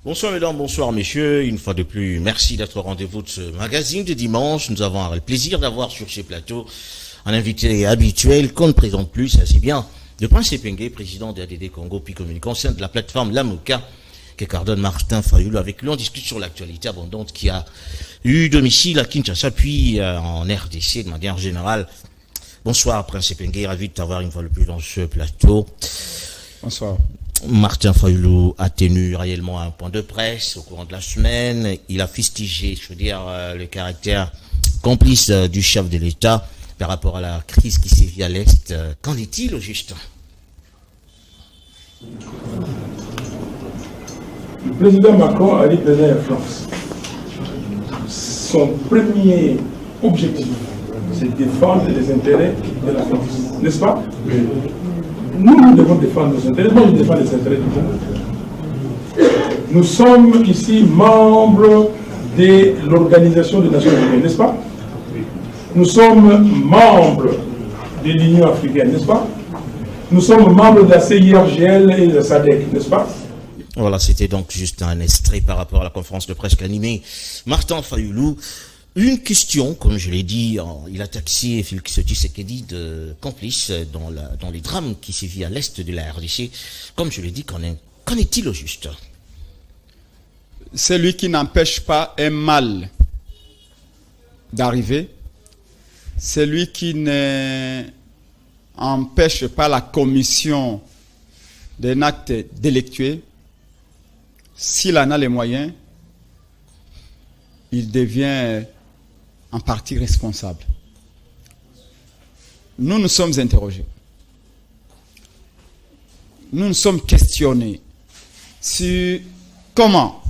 Bonsoir mesdames, bonsoir messieurs, une fois de plus, merci d'être au rendez-vous de ce magazine de dimanche. Nous avons le plaisir d'avoir sur ces plateaux un invité habituel qu'on ne présente plus, ça c'est bien, le Prince Epenge, président de ADD Congo, puis communicant au sein de la plateforme Lamuka, qui coordonne Martin Fayoulou. Avec lui, on discute sur l'actualité abondante qui a eu domicile à Kinshasa, puis en RDC de manière générale. Bonsoir Prince Epenge, ravi de t'avoir une fois de plus dans ce plateau. Bonsoir. Martin Fayoulou a tenu réellement un point de presse au courant de la semaine. Il a fustigé, je veux dire, le caractère complice du chef de l'État par rapport à la crise qui sévit à l'Est. Qu'en est-il au juste? Le président Macron a dit présent en France. Son premier objectif, c'est de défendre les intérêts de la France. N'est-ce pas? Nous devons défendre nos intérêts. Moi, je défends les intérêts du Congo. Nous sommes ici membres de l'Organisation des Nations Unies, n'est-ce pas? Nous sommes membres de l'Union africaine, n'est-ce pas? Nous sommes membres de la CIRGL et de la SADC, n'est-ce pas? Voilà, c'était donc juste un extrait par rapport à la conférence de presse animée. Martin Fayoulou, une question, comme je l'ai dit, il a taxé Félix Tshisekedi de complice dans les drames qui sévit à l'est de la RDC. Comme je l'ai dit, qu'en est-il au juste? Celui qui n'empêche pas un mal d'arriver, celui qui n'empêche pas la commission d'un acte délictueux, s'il en a les moyens, il devient en partie responsable. Nous nous sommes interrogés. Nous nous sommes questionnés sur comment,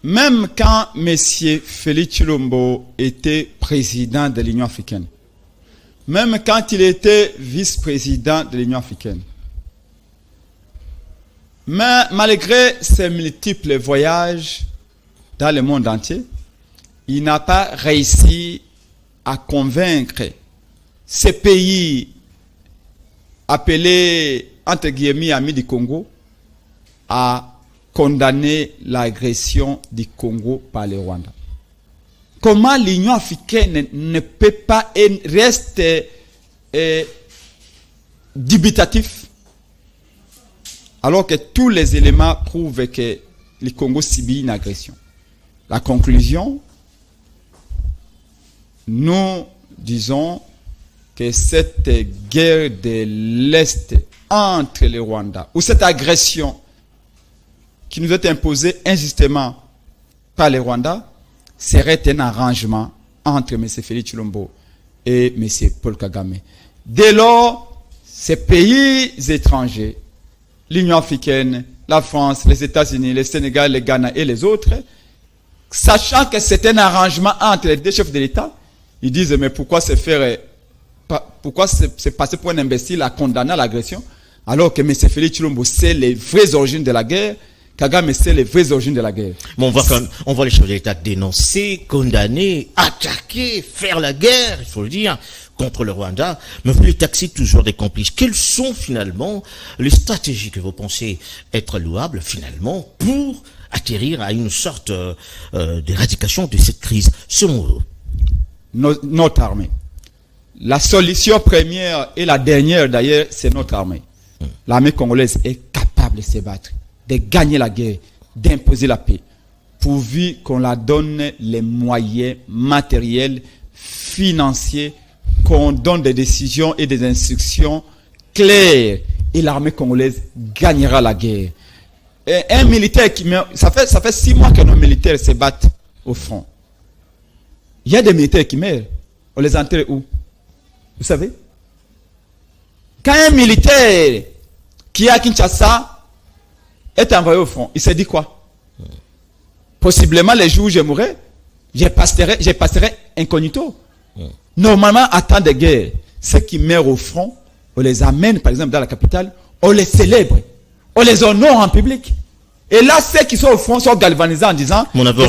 même quand M. Félix Tshilombo était président de l'Union africaine, même quand il était vice-président de l'Union africaine, mais malgré ses multiples voyages dans le monde entier, il n'a pas réussi à convaincre ces pays appelés, entre guillemets, amis du Congo, à condamner l'agression du Congo par le Rwanda. Comment l'Union africaine ne peut pas rester dubitatif alors que tous les éléments prouvent que le Congo subit une agression? La conclusion, nous disons que cette guerre de l'Est entre le Rwanda, ou cette agression qui nous est imposée injustement par le Rwanda, serait un arrangement entre M. Félix Tshilombo et M. Paul Kagame. Dès lors, ces pays étrangers, l'Union africaine, la France, les États-Unis, le Sénégal, le Ghana et les autres, sachant que c'est un arrangement entre les deux chefs de l'État, ils disent mais pourquoi se passer pour un imbécile à condamner l'agression alors que M. Félix Tshilombo c'est les vraies origines de la guerre, Kagame c'est les vraies origines de la guerre. Bon, on voit les chefs de l'État dénoncer, condamner, attaquer, faire la guerre, il faut le dire, contre le Rwanda, mais vous les taxez toujours des complices. Quelles sont finalement les stratégies que vous pensez être louables finalement pour atterrir à une sorte d'éradication de cette crise selon vous? Notre armée. La solution première et la dernière d'ailleurs, c'est notre armée. L'armée congolaise est capable de se battre, de gagner la guerre, d'imposer la paix, pourvu qu'on la donne les moyens matériels, financiers, qu'on donne des décisions et des instructions claires, et l'armée congolaise gagnera la guerre. Et un militaire qui meurt, ça fait 6 mois que nos militaires se battent au front. Il y a des militaires qui meurent. On les enterre où? Vous savez? Quand un militaire qui est à Kinshasa est envoyé au front, il s'est dit quoi? Possiblement, les jours où je mourrai, je passerai incognito. Normalement, à temps de guerre, ceux qui meurent au front, on les amène, par exemple, dans la capitale, on les célèbre, on les honore en public. Et là, ceux qui sont au front sont galvanisés en disant on avait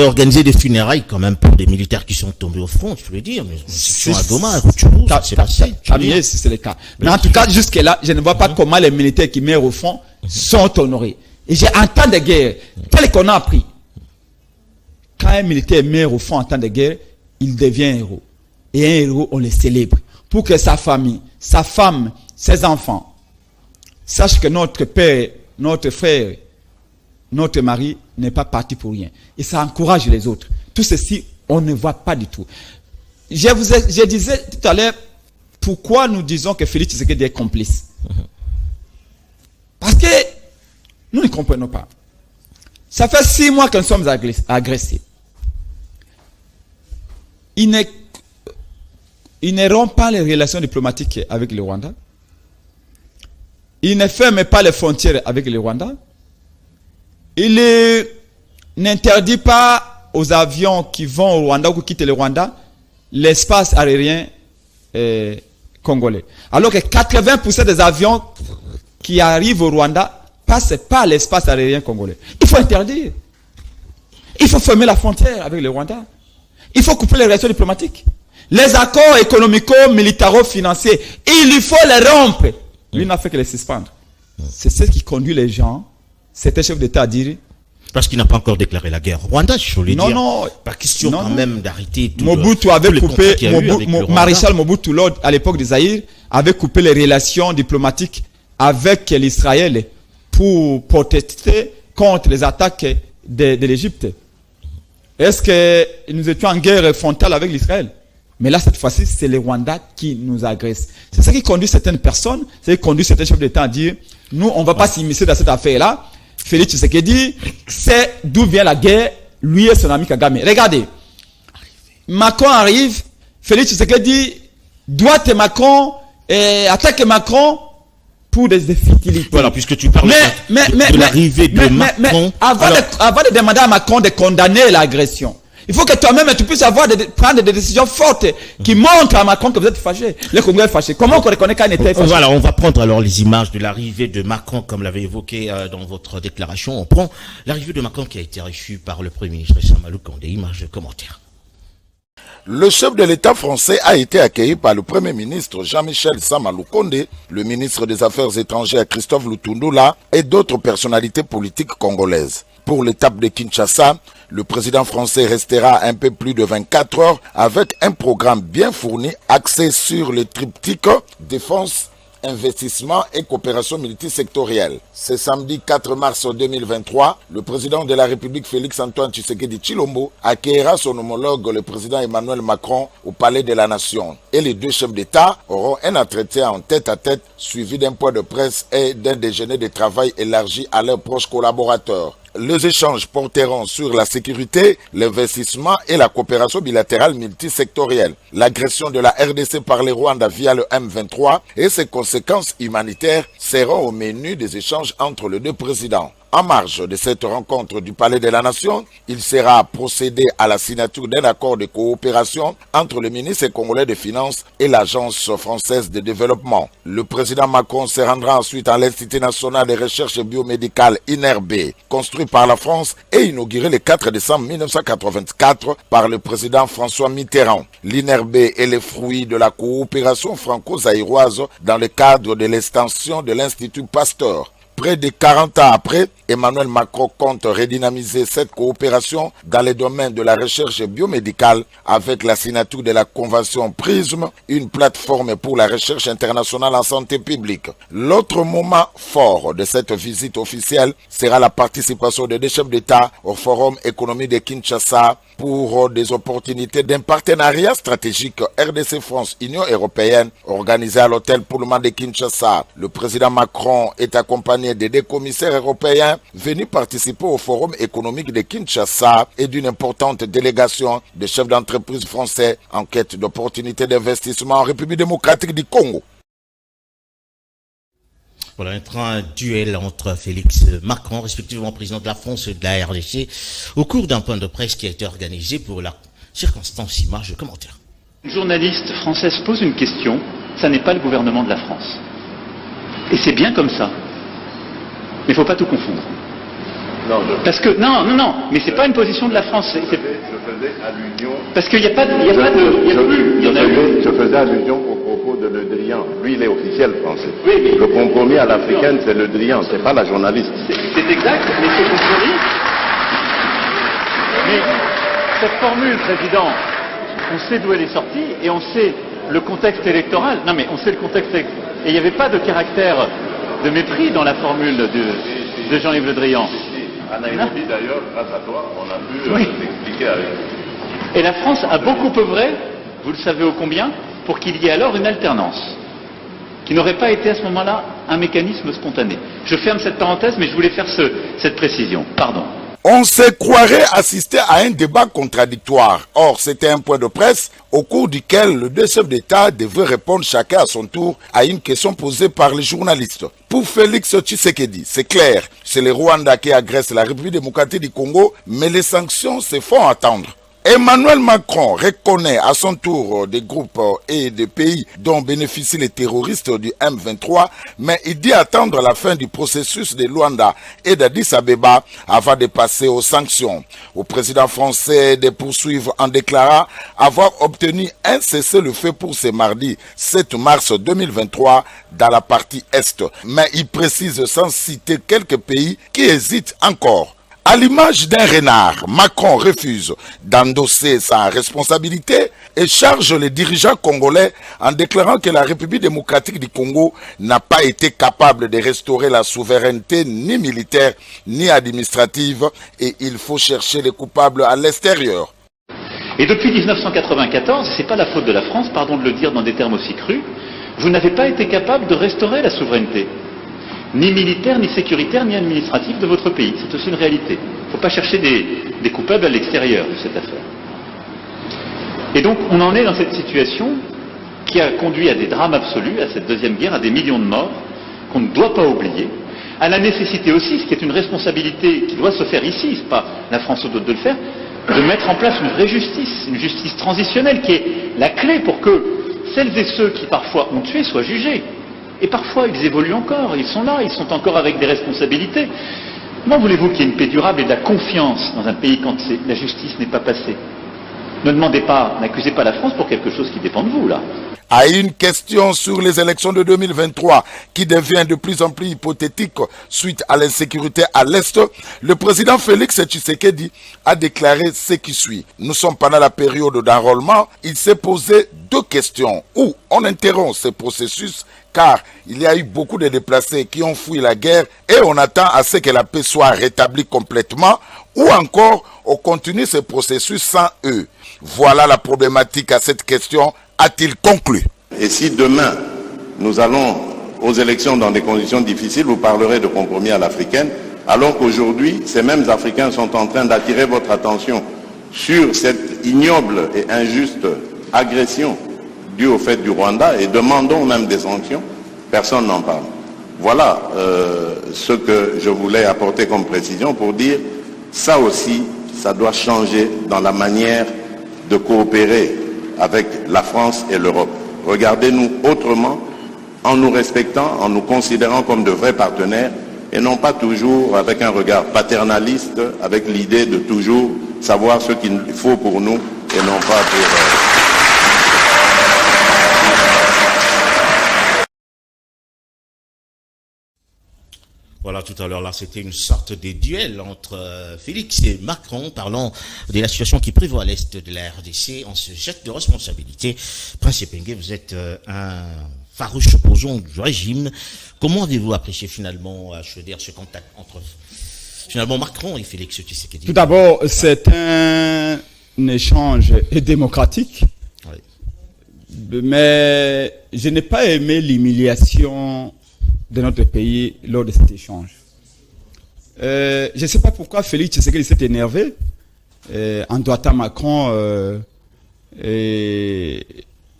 organisé des funérailles quand même pour des militaires qui sont tombés au front, je veux dire. Mais c'est à Goma, à Rutshuru, c'est passé. Si c'est le cas. Mais en tout cas, jusque-là, je ne vois pas comment les militaires qui meurent au front sont honorés. Et j'ai en temps de guerre, tel qu'on a appris. Quand un militaire meurt au fond en temps de guerre, il devient un héros. Et un héros, on le célèbre. Pour que sa famille, sa femme, ses enfants sachent que notre père, notre frère, notre mari n'est pas parti pour rien. Et ça encourage les autres. Tout ceci, on ne voit pas du tout. Je disais tout à l'heure, pourquoi nous disons que Félix Tshisekedi est complice? Parce que nous ne comprenons pas. Ça fait 6 mois que nous sommes agressés. Ils ne rompent pas les relations diplomatiques avec le Rwanda. Ils ne ferment pas les frontières avec le Rwanda. Ils n'interdisent pas aux avions qui vont au Rwanda ou qui quittent le Rwanda l'espace aérien congolais. Alors que 80% des avions qui arrivent au Rwanda passent par l'espace aérien congolais. Il faut interdire. Il faut fermer la frontière avec le Rwanda. Il faut couper les relations diplomatiques. Les accords économico-militaro-financiers, il faut les rompre. Lui n'a fait que les suspendre. C'est ce qui conduit les gens, certains chefs d'État à dire... Parce qu'il n'a pas encore déclaré la guerre. Rwanda, je voulais dire. Non. Pas question quand même d'arrêter tout. Mobutu avait coupé, Maréchal Mobutu, à l'époque des Zaïre, avait coupé les relations diplomatiques avec l'Israël pour protester contre les attaques de l'Égypte. Est-ce que nous étions en guerre frontale avec l'Israël? Mais là, cette fois-ci, c'est le Rwanda qui nous agresse. C'est ça qui conduit certaines personnes, c'est ça qui conduit certains chefs d'État à dire, nous, on ne va pas s'immiscer dans cette affaire-là. Félix Tshisekedi sait d'où vient la guerre, lui et son ami Kagame. Regardez, Macron arrive, Félix Tshisekedi droite Macron et attaque Macron pour des futilités. Voilà, puisque tu parles de l'arrivée de Macron. Avant de demander à Macron de condamner l'agression, il faut que toi-même tu puisses prendre des décisions fortes qui montrent à Macron que vous êtes fâché. Le Congrès est fâché. Comment on reconnaît qu'un État est fâché? Voilà, on va prendre alors les images de l'arrivée de Macron, comme l'avait évoqué dans votre déclaration. On prend l'arrivée de Macron qui a été reçue par le Premier ministre Samalou Kondé. Images de commentaires. Le chef de l'État français a été accueilli par le Premier ministre Jean-Michel Samalou Kondé, le ministre des Affaires étrangères Christophe Lutundula et d'autres personnalités politiques congolaises. Pour l'étape de Kinshasa, le président français restera un peu plus de 24 heures avec un programme bien fourni axé sur le triptyque défense, investissement et coopération multisectorielle. Ce samedi 4 mars 2023, le président de la République Félix-Antoine Tshisekedi Tshilombo accueillera son homologue le président Emmanuel Macron au Palais de la Nation. Et les deux chefs d'État auront un entretien en tête-à-tête suivi d'un point de presse et d'un déjeuner de travail élargi à leurs proches collaborateurs. Les échanges porteront sur la sécurité, l'investissement et la coopération bilatérale multisectorielle. L'agression de la RDC par le Rwanda via le M23 et ses conséquences humanitaires seront au menu des échanges entre les deux présidents. En marge de cette rencontre du Palais de la Nation, il sera procédé à la signature d'un accord de coopération entre le ministre congolais des Finances et l'Agence française de développement. Le président Macron se rendra ensuite à l'Institut national de recherche biomédicale INRB, construit par la France et inauguré le 4 décembre 1984 par le président François Mitterrand. L'INRB est le fruit de la coopération franco-zaïroise dans le cadre de l'extension de l'Institut Pasteur. Près de 40 ans après, Emmanuel Macron compte redynamiser cette coopération dans les domaines de la recherche biomédicale avec la signature de la convention PRISM, une plateforme pour la recherche internationale en santé publique. L'autre moment fort de cette visite officielle sera la participation des deux chefs d'État au Forum économique de Kinshasa pour des opportunités d'un partenariat stratégique RDC-France-Union européenne organisé à l'hôtel Pullman de Kinshasa. Le président Macron est accompagné des deux commissaires européens venus participer au Forum économique de Kinshasa et d'une importante délégation de chefs d'entreprise français en quête d'opportunités d'investissement en République démocratique du Congo. Voilà, un duel entre Félix Macron, respectivement président de la France et de la RDC, au cours d'un point de presse qui a été organisé pour la circonstance image de commentaire. Une journaliste française pose une question, ça n'est pas le gouvernement de la France. Et c'est bien comme ça. Mais il ne faut pas tout confondre. Non, non, mais c'est pas une position de la France. Je faisais allusion. Parce qu'il n'y a pas de, je faisais allusion au propos de Le Drian. Lui, il est officiel français. Oui, mais le compromis à l'africaine, c'est Le Drian, c'est pas la journaliste. C'est exact, mais ce compromis. Mais cette formule, Président, on sait d'où elle est sortie et on sait le contexte électoral. Non, mais on sait le contexte. Et il n'y avait pas de caractère de mépris dans la formule de Jean-Yves Le Drian. À Nairobi, d'ailleurs, grâce à toi, on a pu l'expliquer avec. Et la France a beaucoup œuvré, vous le savez ô combien, pour qu'il y ait alors une alternance, qui n'aurait pas été à ce moment-là un mécanisme spontané. Je ferme cette parenthèse, mais je voulais faire cette précision. Pardon. On se croirait assister à un débat contradictoire. Or, c'était un point de presse au cours duquel les deux chefs d'État devaient répondre chacun à son tour à une question posée par les journalistes. Pour Félix Tshisekedi, c'est clair, c'est le Rwanda qui agresse la République démocratique du Congo, mais les sanctions se font attendre. Emmanuel Macron reconnaît à son tour des groupes et des pays dont bénéficient les terroristes du M23, mais il dit attendre la fin du processus de Luanda et d'Addis Abeba avant de passer aux sanctions. Au président français de poursuivre en déclarant avoir obtenu un cessez-le-feu pour ce mardi 7 mars 2023 dans la partie Est. Mais il précise sans citer quelques pays qui hésitent encore. À l'image d'un renard, Macron refuse d'endosser sa responsabilité et charge les dirigeants congolais en déclarant que la République démocratique du Congo n'a pas été capable de restaurer la souveraineté ni militaire ni administrative et il faut chercher les coupables à l'extérieur. Et depuis 1994, c'est pas la faute de la France, pardon de le dire dans des termes aussi crus, vous n'avez pas été capable de restaurer la souveraineté. Ni militaire, ni sécuritaire, ni administratif de votre pays. C'est aussi une réalité. Il ne faut pas chercher des coupables à l'extérieur de cette affaire. Et donc, on en est dans cette situation qui a conduit à des drames absolus, à cette deuxième guerre, à des millions de morts, qu'on ne doit pas oublier, à la nécessité aussi, ce qui est une responsabilité qui doit se faire ici, c'est pas la France ou d'autres de le faire, de mettre en place une vraie justice, une justice transitionnelle, qui est la clé pour que celles et ceux qui parfois ont tué soient jugés. Et parfois, ils évoluent encore, ils sont là, ils sont encore avec des responsabilités. Comment voulez-vous qu'il y ait une paix durable et de la confiance dans un pays quand la justice n'est pas passée? Ne demandez pas, n'accusez pas la France pour quelque chose qui dépend de vous, là. À une question sur les élections de 2023 qui devient de plus en plus hypothétique suite à l'insécurité à l'Est, le président Félix Tshisekedi a déclaré ce qui suit. Nous sommes pendant la période d'enrôlement. Il s'est posé deux questions. Où on interrompt ce processus car il y a eu beaucoup de déplacés qui ont fui la guerre et on attend à ce que la paix soit rétablie complètement ou encore on continue ce processus sans eux. Voilà la problématique à cette question, a-t-il conclu. Et si demain, nous allons aux élections dans des conditions difficiles, vous parlerez de compromis à l'africaine, alors qu'aujourd'hui, ces mêmes Africains sont en train d'attirer votre attention sur cette ignoble et injuste agression due au fait du Rwanda et demandons même des sanctions, personne n'en parle. Voilà ce que je voulais apporter comme précision pour dire, ça aussi, ça doit changer dans la manière de coopérer avec la France et l'Europe. Regardez-nous autrement, en nous respectant, en nous considérant comme de vrais partenaires, et non pas toujours avec un regard paternaliste, avec l'idée de toujours savoir ce qu'il faut pour nous, et non pas pour... Voilà, tout à l'heure, là, c'était une sorte de duel entre Félix et Macron, parlant de la situation qui prévaut à l'est de la RDC. On se jette de responsabilité. Prince Epenge, vous êtes un farouche opposant du régime. Comment avez-vous apprécié finalement, je veux dire, ce contact entre finalement Macron et Félix Tshisekedi? Tout d'abord, c'est un échange démocratique. Oui. Mais je n'ai pas aimé l'humiliation de notre pays lors de cet échange. Je ne sais pas pourquoi Félix Tshisekedi s'est énervé en doigtant Macron et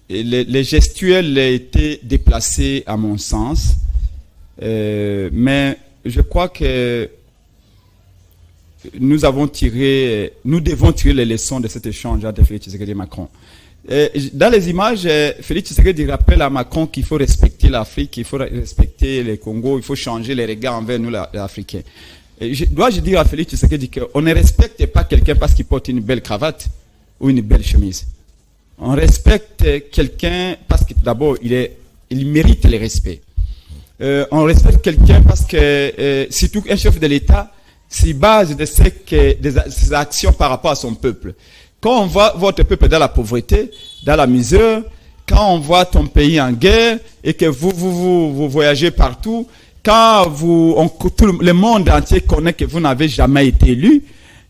les gestuels étaient déplacés à mon sens, mais je crois que nous devons tirer les leçons de cet échange entre Félix Tshisekedi et Macron. Dans les images, Félix Tshisekedi rappelle à Macron qu'il faut respecter l'Afrique, qu'il faut respecter les Congo, il faut changer les regards envers nous, les Africains. Dois-je dire à Félix Tshisekedi qu'on ne respecte pas quelqu'un parce qu'il porte une belle cravate ou une belle chemise. On respecte quelqu'un parce que d'abord il mérite le respect. On respecte quelqu'un parce que surtout un chef de l'État s'y base de ses actions par rapport à son peuple. Quand on voit votre peuple dans la pauvreté, dans la misère, quand on voit ton pays en guerre et que vous voyagez partout, quand tout le monde entier connaît que vous n'avez jamais été élu,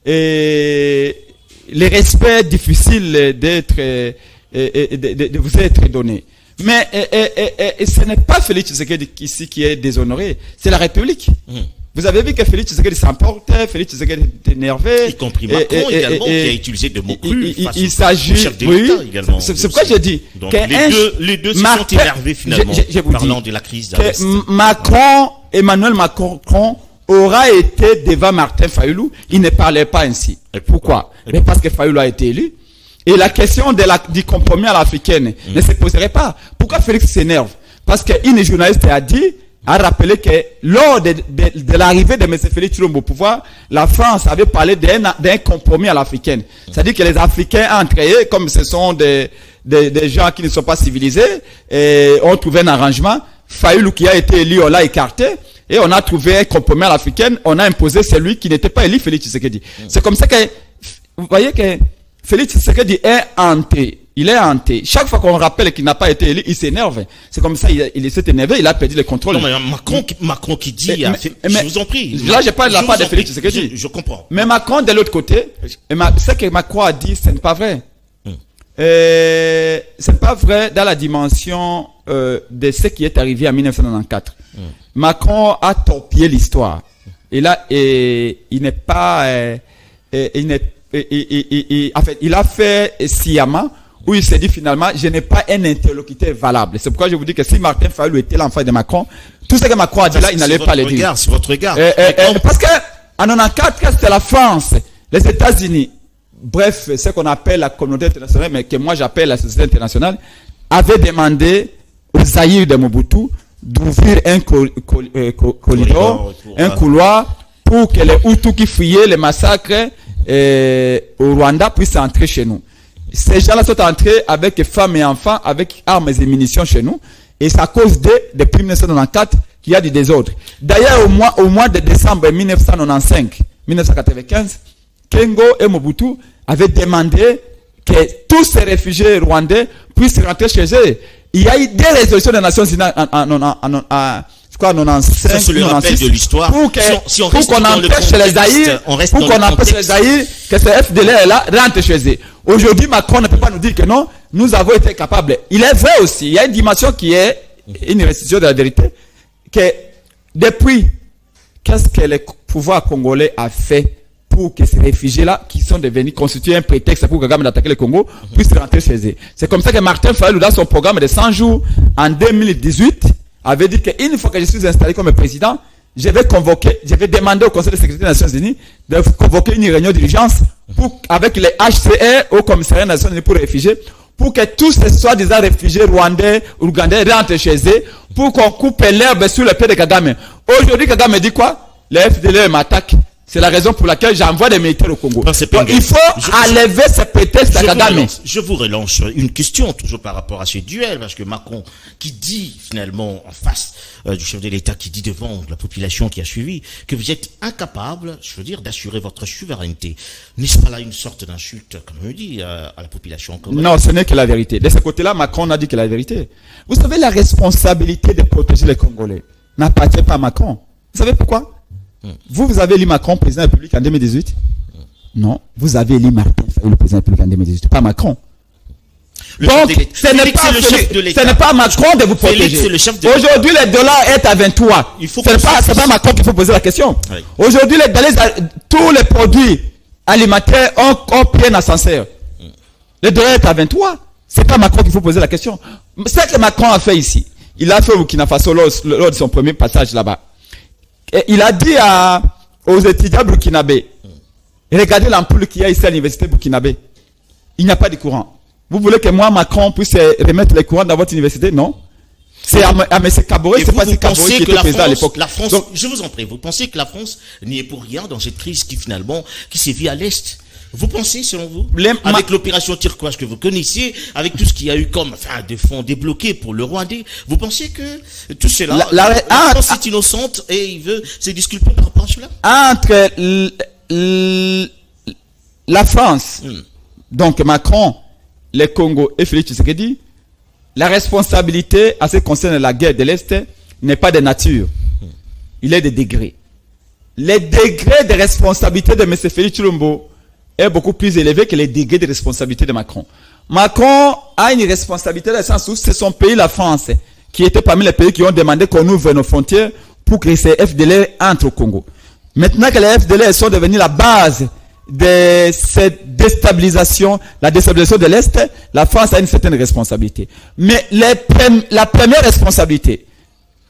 et le respect difficile de vous être donné. Mais ce n'est pas Félix Tshisekedi ici qui est déshonoré, c'est la République. Vous avez vu que Félix Tshisekedi s'emportait, Félix Tshisekedi est énervé. Y compris Macron également, qui a utilisé de mots crus face il s'agit, au chef de l'État également. C'est pourquoi je dis donc que les deux se sont énervés finalement, parlant de la crise d'Arrest. Emmanuel Macron aura été devant Martin Fayulu, il ne parlait pas ainsi. Pourquoi? Mais parce que Fayulu a été élu. Et la question du compromis à l'africaine ne se poserait pas. Pourquoi Félix s'énerve? Parce qu'une journaliste a rappelé que lors de l'arrivée de M. Félix Tshilombo au pouvoir, la France avait parlé d'un compromis à l'africaine. C'est-à-dire que les Africains entre eux, comme ce sont des gens qui ne sont pas civilisés, ont trouvé un arrangement. Fayulu qui a été élu, on l'a écarté. Et on a trouvé un compromis à l'africaine. On a imposé celui qui n'était pas élu, Félix Tshisekedi. C'est comme ça que, vous voyez que Félix Tshisekedi est hanté. Il est hanté. Chaque fois qu'on rappelle qu'il n'a pas été élu, il s'énerve. C'est comme ça, il s'est énervé, il a perdu le contrôle. Non, mais Macron qui dit, je vous en prie. Là, je parle de la part de Félix Tshisekedi. Je comprends. Mais Macron, de l'autre côté, ce que Macron a dit, ce n'est pas vrai. Ce n'est pas vrai dans la dimension de ce qui est arrivé en 1994. Macron a torpillé l'histoire. Et là, il n'est pas... en fait, il a fait sciemment où il s'est dit finalement, je n'ai pas un interlocuteur valable. C'est pourquoi je vous dis que si Martin Fayulu était l'enfant de Macron, tout ce que Macron a dit là, il n'allait pas le dire. C'est votre regard. Parce que en 1994, c'était la France, les États-Unis, bref, ce qu'on appelle la communauté internationale, mais que moi j'appelle la société internationale, avait demandé aux Zaïre de Mobutu d'ouvrir un corridor, un couloir pour que les Hutus qui fuyaient les massacres au Rwanda puissent entrer chez nous. Ces gens-là sont entrés avec femmes et enfants, avec armes et munitions chez nous. Et c'est à cause depuis 1994 qu'il y a du désordre. D'ailleurs, au mois de décembre 1995, Kengo et Mobutu avaient demandé que tous ces réfugiés rwandais puissent rentrer chez eux. Il y a eu des résolutions des Nations Unies je crois, 95, c'est le rappel de l'histoire. Pour qu'on empêche les Zaïre, que ce FDLR là rentre chez eux. Aujourd'hui, Macron ne peut pas nous dire que non, nous avons été capables. Il est vrai aussi, il y a une dimension qui est une restitution de la vérité, que depuis, qu'est-ce que le pouvoir congolais a fait pour que ces réfugiés-là, qui sont devenus constituer un prétexte pour Kagame d'attaquer le Congo, puissent rentrer chez eux. C'est comme ça que Martin Fayulu, dans son programme de 100 jours, en 2018, avait dit qu'une fois que je suis installé comme président, je vais demander au Conseil de sécurité des Nations Unies de convoquer une réunion d'urgence avec les HCR au commissariat des Nations Unies pour les réfugiés, pour que tous ces soi-disant réfugiés rwandais, ougandais rentrent chez eux, pour qu'on coupe l'herbe sous le pied de Kagame. Aujourd'hui, Kagame dit quoi? Les FDLR m'attaquent. C'est la raison pour laquelle j'envoie des militaires au Congo. Donc, il faut enlever ce prétexte à Kagame. Je vous relance une question, toujours par rapport à ce duel, parce que Macron, qui dit finalement en face du chef de l'État, qui dit devant la population qui a suivi, que vous êtes incapable, je veux dire, d'assurer votre souveraineté. N'est-ce pas là une sorte d'insulte, comme on dit, à la population congolaise? Non, ce n'est que la vérité. De ce côté-là, Macron a dit que la vérité. Vous savez, la responsabilité de protéger les Congolais n'appartient pas à Macron. Vous savez pourquoi? Vous avez élu Macron président de la République en 2018? Non, vous avez élu Martin Fayulu président de la République en 2018, pas Macron. Donc, ce n'est pas Macron de vous protéger. Aujourd'hui, le dollar est à 23. C'est pas Macron qu'il faut poser la question. Oui. Aujourd'hui, tous les produits alimentaires ont pris un ascenseur. Le dollar est à 23. C'est pas Macron qu'il faut poser la question. Ce que Macron a fait ici, il a fait au Burkina Faso lors de son premier passage là-bas. Et il a dit aux étudiants burkinabés, regardez l'ampoule qu'il y a ici à l'université burkinabé. Il n'y a pas de courant. Vous voulez que moi, Macron, puisse remettre les courants dans votre université? Non. C'est à M. Kaboré, c'est pas M. Kaboré qui était président à l'époque. La France, je vous en prie, vous pensez que la France n'y est pour rien dans cette crise qui sévit à l'Est? Vous pensez, selon vous, avec l'opération turquoise que vous connaissiez, avec tout ce qu'il y a eu comme de fonds débloqués pour le Rwandais, vous pensez que tout cela, la France est innocente et il veut se disculper par rapport à cela? Entre la France, donc Macron, le Congo et Félix Tshisekedi, la responsabilité à ce qui concerne la guerre de l'Est n'est pas de nature. Il est de degrés. Les degrés de responsabilité de M. Félix Tshilombo est beaucoup plus élevé que les degrés de responsabilité de Macron. Macron a une responsabilité dans le sens où c'est son pays, la France, qui était parmi les pays qui ont demandé qu'on ouvre nos frontières pour que ces FDLR entrent au Congo. Maintenant que les FDLR sont devenus la base de cette déstabilisation, la déstabilisation de l'Est, la France a une certaine responsabilité. Mais la première responsabilité,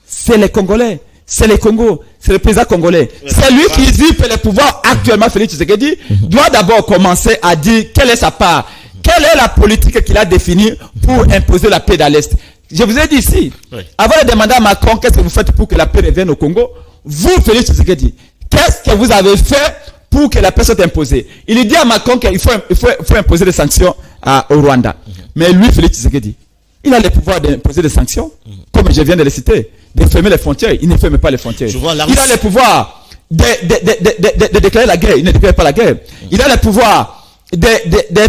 c'est les Congolais. C'est le Congo, c'est le président congolais. C'est lui qui usurpe le pouvoir actuellement. Félix Tshisekedi doit d'abord commencer à dire quelle est sa part, quelle est la politique qu'il a définie pour imposer la paix dans l'Est. Je vous ai dit ici, avant de demander à Macron qu'est-ce que vous faites pour que la paix revienne au Congo, vous, Félix Tshisekedi, qu'est-ce que vous avez fait pour que la paix soit imposée? Il dit à Macron qu'il faut imposer des sanctions au Rwanda. Mais lui, Félix Tshisekedi, il a le pouvoir d'imposer des sanctions, comme je viens de le citer, de fermer les frontières. Il ne ferme pas les frontières. Il a le pouvoir de déclarer la guerre. Il ne déclare pas la guerre. Il a le pouvoir de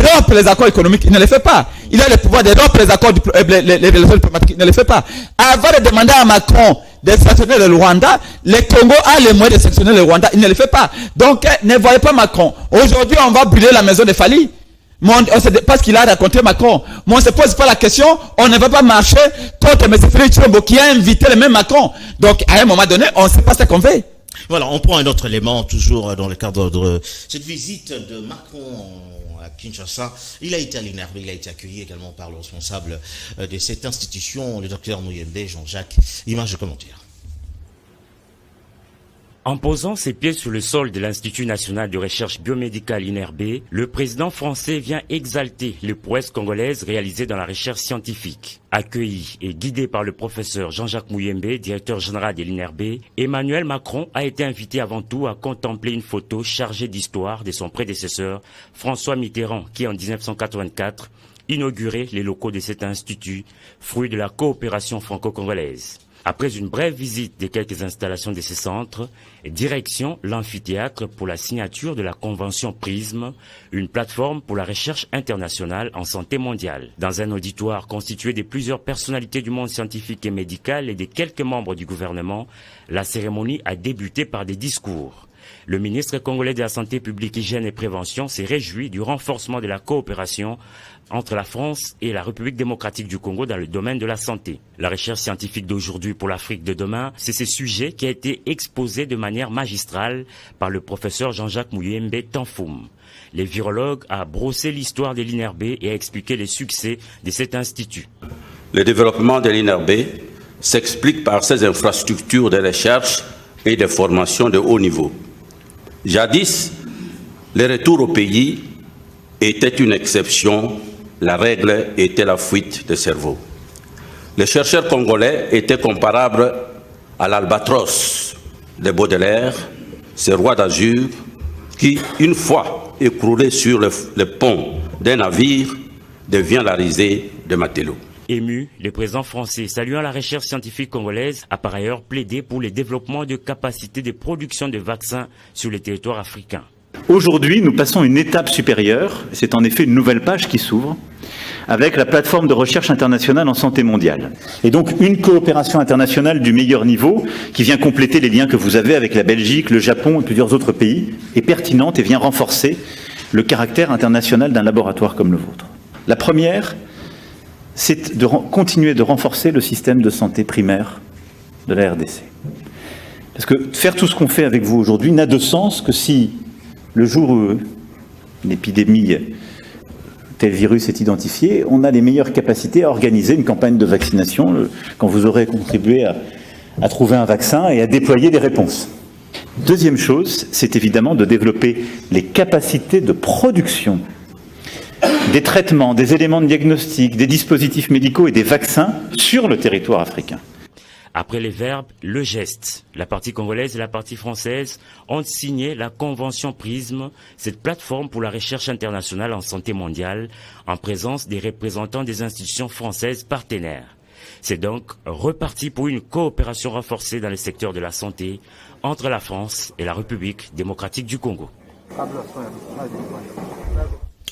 rompre les accords économiques. Il ne le fait pas. Il a le pouvoir de rompre les accords les relations diplomatiques. Il ne le fait pas. Avant de demander à Macron de sanctionner le Rwanda, le Congo a les moyens de sanctionner le Rwanda. Il ne le fait pas. Donc, ne voyez pas Macron. Aujourd'hui, on va brûler la maison de Fali. Parce qu'il a raconté Macron. Mais on ne se pose pas la question, on ne va pas marcher contre M. Félix Tshilombo qui a invité le même Macron. Donc, à un moment donné, on ne sait pas ce qu'on fait. Voilà, on prend un autre élément, toujours dans le cadre de cette visite de Macron à Kinshasa. Il a été à l'INRB, il a été accueilli également par le responsable de cette institution, le docteur Muyembe, Jean-Jacques. Image de commentaire. En posant ses pieds sur le sol de l'Institut national de recherche biomédicale INRB, le président français vient exalter les prouesses congolaises réalisées dans la recherche scientifique. Accueilli et guidé par le professeur Jean-Jacques Muyembe, directeur général de l'INRB, Emmanuel Macron a été invité avant tout à contempler une photo chargée d'histoire de son prédécesseur, François Mitterrand, qui en 1984 inaugurait les locaux de cet institut, fruit de la coopération franco-congolaise. Après une brève visite de quelques installations de ce centre, direction l'amphithéâtre pour la signature de la convention PRISM, une plateforme pour la recherche internationale en santé mondiale. Dans un auditoire constitué de plusieurs personnalités du monde scientifique et médical et de quelques membres du gouvernement, la cérémonie a débuté par des discours. Le ministre congolais de la Santé publique, Hygiène et Prévention s'est réjoui du renforcement de la coopération entre la France et la République démocratique du Congo dans le domaine de la santé. La recherche scientifique d'aujourd'hui pour l'Afrique de demain, c'est ce sujet qui a été exposé de manière magistrale par le professeur Jean-Jacques Muyembe Tanfoum. Le virologue a brossé l'histoire de l'INRB et a expliqué les succès de cet institut. Le développement de l'INRB s'explique par ses infrastructures de recherche et de formation de haut niveau. Jadis, le retour au pays était une exception, la règle était la fuite de cerveau. Les chercheurs congolais étaient comparables à l'albatros de Baudelaire, ce roi d'azur qui, une fois écroulé sur le pont d'un navire, devient la risée de Matelot. Ému, le président français, saluant la recherche scientifique congolaise, a par ailleurs plaidé pour le développement de capacités de production de vaccins sur le territoire africain. Aujourd'hui, nous passons une étape supérieure, c'est en effet une nouvelle page qui s'ouvre, avec la plateforme de recherche internationale en santé mondiale. Et donc une coopération internationale du meilleur niveau, qui vient compléter les liens que vous avez avec la Belgique, le Japon et plusieurs autres pays, est pertinente et vient renforcer le caractère international d'un laboratoire comme le vôtre. La première, c'est de continuer de renforcer le système de santé primaire de la RDC. Parce que faire tout ce qu'on fait avec vous aujourd'hui n'a de sens que si, le jour où une épidémie, tel virus est identifié, on a les meilleures capacités à organiser une campagne de vaccination quand vous aurez contribué à trouver un vaccin et à déployer des réponses. Deuxième chose, c'est évidemment de développer les capacités de production des traitements, des éléments de diagnostic, des dispositifs médicaux et des vaccins sur le territoire africain. Après les verbes, le geste. La partie congolaise et la partie française ont signé la convention PRISM, cette plateforme pour la recherche internationale en santé mondiale, en présence des représentants des institutions françaises partenaires. C'est donc reparti pour une coopération renforcée dans le secteur de la santé entre la France et la République démocratique du Congo.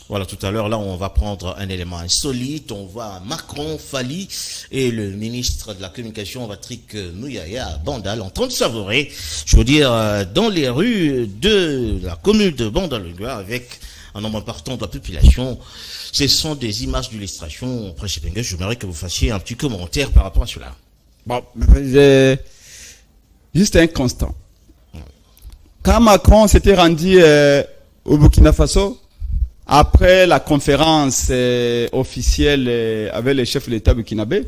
Voilà, tout à l'heure, là, on va prendre un élément insolite. On voit Macron, Fali et le ministre de la Communication, Patrick Muyaya Bandal, en train de savourer, je veux dire, dans les rues de la commune de Bandalungwa, avec un nombre important de la population. Ce sont des images d'illustration. Après, j'aimerais que vous fassiez un petit commentaire par rapport à cela. Bon, juste un constat. Quand Macron s'était rendu au Burkina Faso, après la conférence officielle avec les chefs de l'État burkinabé,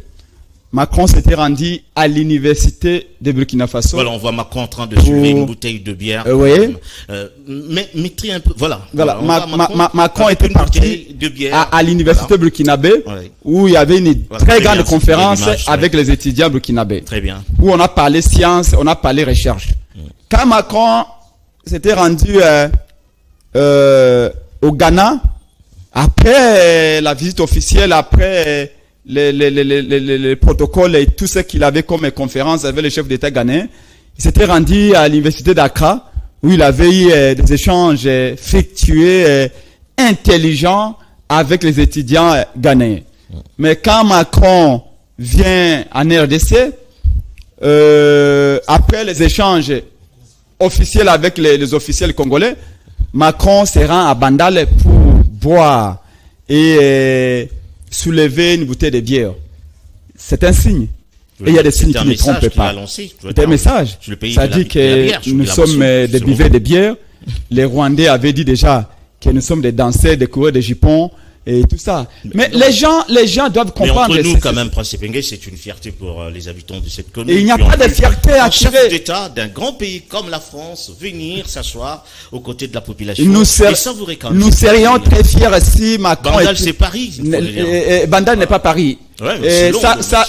Macron s'était rendu à l'université de Burkina Faso. Voilà, on voit Macron en train de soulever une bouteille de bière. Oui. Mais mettez un peu. Voilà. Macron était parti à l'université burkinabé, où il y avait une très grande conférence avec les étudiants burkinabés. Très bien. Où on a parlé science, on a parlé recherche. Quand Macron s'était rendu au Ghana, après la visite officielle, après les protocoles et tout ce qu'il avait comme conférence avec le chef d'État ghanéen, il s'était rendu à l'université d'Accra, où il avait eu des échanges fructueux, intelligents avec les étudiants ghanéens. Mais quand Macron vient en RDC, après les échanges officiels avec les officiels congolais, Macron se rend à Bandal pour boire et soulever une bouteille de bière. C'est un signe. Et il y a des signes qui ne trompent pas. C'est un message. Ça dit que nous sommes des buveurs de bière. Les Rwandais avaient dit déjà que nous sommes des danseurs, des coureurs de jupons et tout ça. Mais les gens doivent comprendre. Mais entre nous, quand même, Prince Epenge, c'est une fierté pour les habitants de cette commune. Et il n'y a pas de fierté à tirer. tirer. Chef d'État d'un grand pays comme la France, venir s'asseoir aux côtés de la population. Nous serions très fiers si Macron. Bandal, c'est Paris. Bandal n'est pas Paris. Ouais,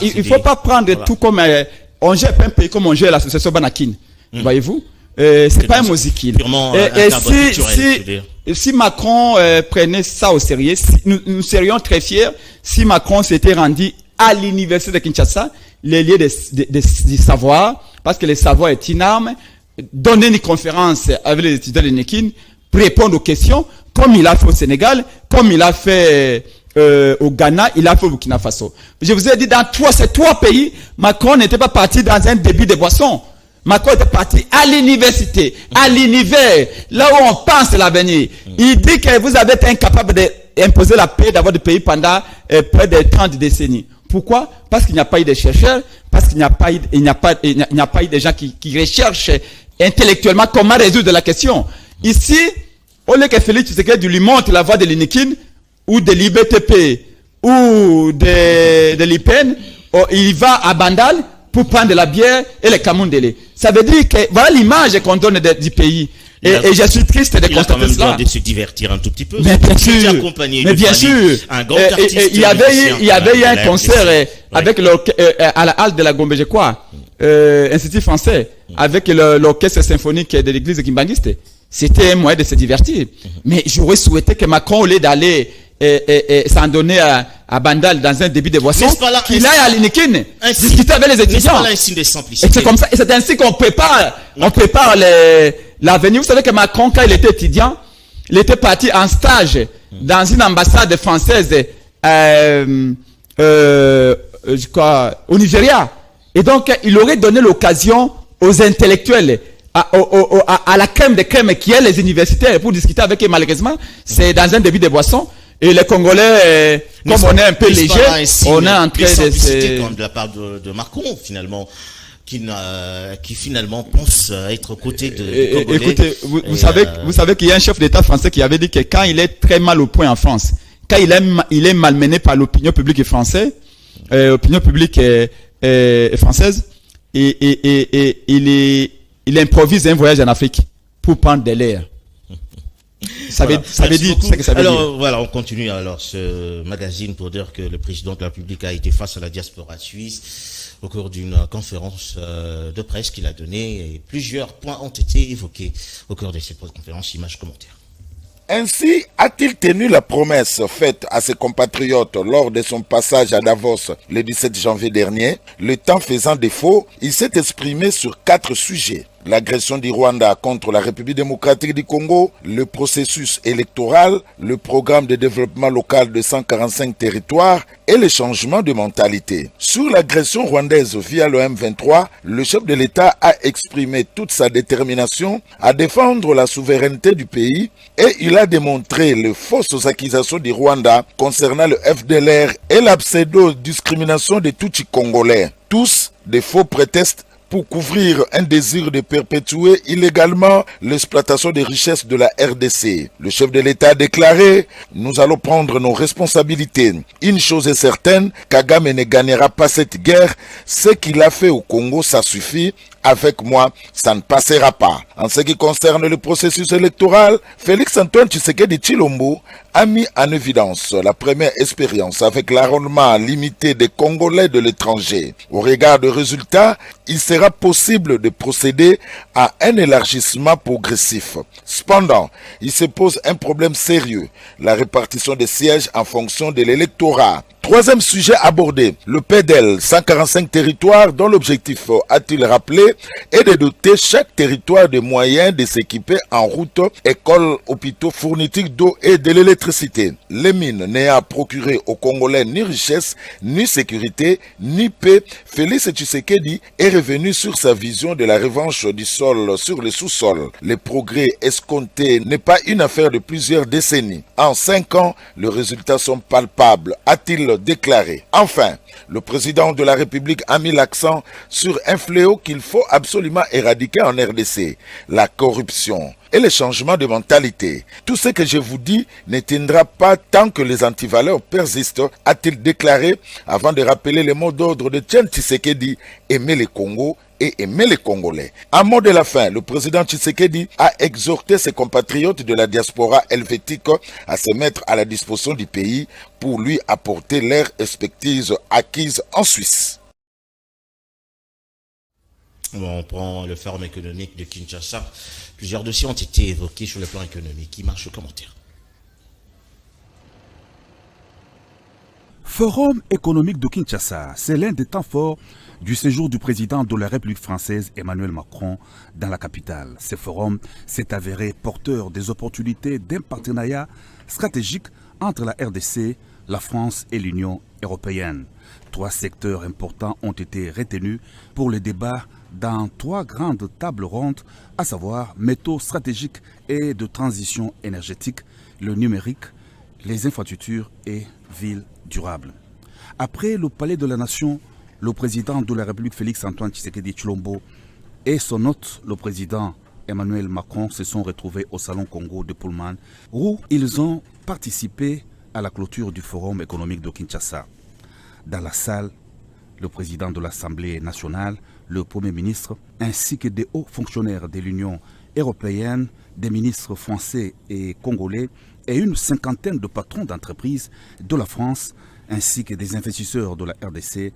il ne faut pas prendre tout comme on gère un pays comme on gère l'association Banakin. Voyez-vous? C'est pas un mozikil. Si Macron prenait ça au sérieux, nous serions très fiers si Macron s'était rendu à l'université de Kinshasa, les lieux du savoir, parce que le savoir est une arme, donner une conférence avec les étudiants de Nekin, pour répondre aux questions, comme il a fait au Sénégal, comme il a fait au Ghana, il a fait au Burkina Faso. Je vous ai dit, dans ces trois pays, Macron n'était pas parti dans un débit de boisson. Macron était parti à l'université, à l'univers, là où on pense l'avenir. Il dit que vous avez été incapable d'imposer la paix d'avoir des pays pendant près de 30 décennies. Pourquoi? Parce qu'il n'y a pas eu de chercheurs, parce qu'il n'y a pas eu de gens qui recherchent intellectuellement comment résoudre la question. Ici, au lieu que Félix Tshisekedi lui montre la voie de l'Inikin, ou de l'IBTP, ou de l'IPEN, il va à Bandal, pour prendre de la bière et les camundele. Ça veut dire que voilà l'image qu'on donne du pays. Et je suis triste de constater cela. Il a de se divertir un tout petit peu. Mais bien sûr. Mais bien sûr. Un grand artiste. Il y avait eu un concert avec à la halle de la Gombe, je crois, Institut français, avec l'orchestre symphonique de l'église Kimbangiste. C'était un moyen de se divertir. Mais j'aurais souhaité que Macron, au lieu d'aller s'en donner à Bandal dans un débit de boisson, qu'il aille à l'Inikin discuter avec les étudiants. Et c'est comme ça, et c'est ainsi qu'on prépare l'avenir. Vous savez que Macron, quand il était étudiant, il était parti en stage dans une ambassade française je crois, au Nigeria. Et donc, il aurait donné l'occasion aux intellectuels, à la crème des crèmes qui est les universitaires, pour discuter avec eux. Malheureusement, c'est dans un débit de boisson. Et les Congolais, comme on est un peu léger, on est en train de comme de la part de Macron, finalement, qui finalement pense être aux côtés de Congolais. Écoutez, vous savez qu'il y a un chef d'État français qui avait dit que quand il est très mal au point en France, quand il est malmené par l'opinion publique française, française, il improvise un voyage en Afrique pour prendre de l'air. Ça veut dire ce que ça veut dire. Alors voilà, on continue alors ce magazine pour dire que le président de la République a été face à la diaspora suisse au cours d'une conférence de presse qu'il a donnée et plusieurs points ont été évoqués au cours de cette conférence. Images, commentaires. Ainsi a-t-il tenu la promesse faite à ses compatriotes lors de son passage à Davos le 17 janvier dernier. Le temps faisant défaut, il s'est exprimé sur 4 sujets. L'agression du Rwanda contre la République démocratique du Congo, le processus électoral, le programme de développement local de 145 territoires et le changement de mentalité. Sur l'agression rwandaise via le M23, le chef de l'État a exprimé toute sa détermination à défendre la souveraineté du pays et il a démontré les fausses accusations du Rwanda concernant le FDLR et la pseudo-discrimination des Tutsis congolais. Tous des faux prétextes pour couvrir un désir de perpétuer illégalement l'exploitation des richesses de la RDC. Le chef de l'État a déclaré « Nous allons prendre nos responsabilités. Une chose est certaine, Kagame ne gagnera pas cette guerre. Ce qu'il a fait au Congo, ça suffit. Avec moi, ça ne passera pas. » En ce qui concerne le processus électoral, Félix-Antoine Tshisekedi Tshilombo a mis en évidence la première expérience avec l'arrondement limité des Congolais de l'étranger. Au regard des résultats, il sera possible de procéder à un élargissement progressif. Cependant, il se pose un problème sérieux, la répartition des sièges en fonction de l'électorat. Troisième sujet abordé, le PDL, 145 territoires dont l'objectif, a-t-il rappelé, est de doter chaque territoire de moyens de s'équiper en route, écoles, hôpitaux, fournitures d'eau et de l'électricité. Les mines n'ayant procuré aux Congolais ni richesse, ni sécurité, ni paix, Félix Tshisekedi est revenu sur sa vision de la revanche du sol sur le sous-sol. Les progrès escomptés n'est pas une affaire de plusieurs décennies. En 5 ans, les résultats sont palpables, a-t-il déclaré. Enfin, le président de la République a mis l'accent sur un fléau qu'il faut absolument éradiquer en RDC, la corruption et le changement de mentalité. Tout ce que je vous dis ne tiendra pas tant que les antivaleurs persistent, a-t-il déclaré avant de rappeler les mots d'ordre de Tien Tshisekedi, aimer le Congo et aimer les Congolais. À mot de la fin, le président Tshisekedi a exhorté ses compatriotes de la diaspora helvétique à se mettre à la disposition du pays pour lui apporter leur expertise acquise en Suisse. Bon, on prend le forum économique de Kinshasa. Plusieurs dossiers ont été évoqués sur le plan économique. Image, commentaire. Forum économique de Kinshasa, c'est l'un des temps forts du séjour du président de la République française Emmanuel Macron dans la capitale. Ce forum s'est avéré porteur des opportunités d'un partenariat stratégique entre la RDC, la France et l'Union européenne. 3 secteurs importants ont été retenus pour le débat dans 3 grandes tables rondes, à savoir métaux stratégiques et de transition énergétique, le numérique, les infrastructures et villes durables. Après le Palais de la Nation, le président de la République Félix-Antoine Tshisekedi Tshilombo et son hôte, le président Emmanuel Macron, se sont retrouvés au Salon Congo de Pullman, où ils ont participé à la clôture du Forum économique de Kinshasa. Dans la salle, le président de l'Assemblée nationale, le Premier ministre, ainsi que des hauts fonctionnaires de l'Union européenne, des ministres français et congolais et une 50aine de patrons d'entreprises de la France, ainsi que des investisseurs de la RDC,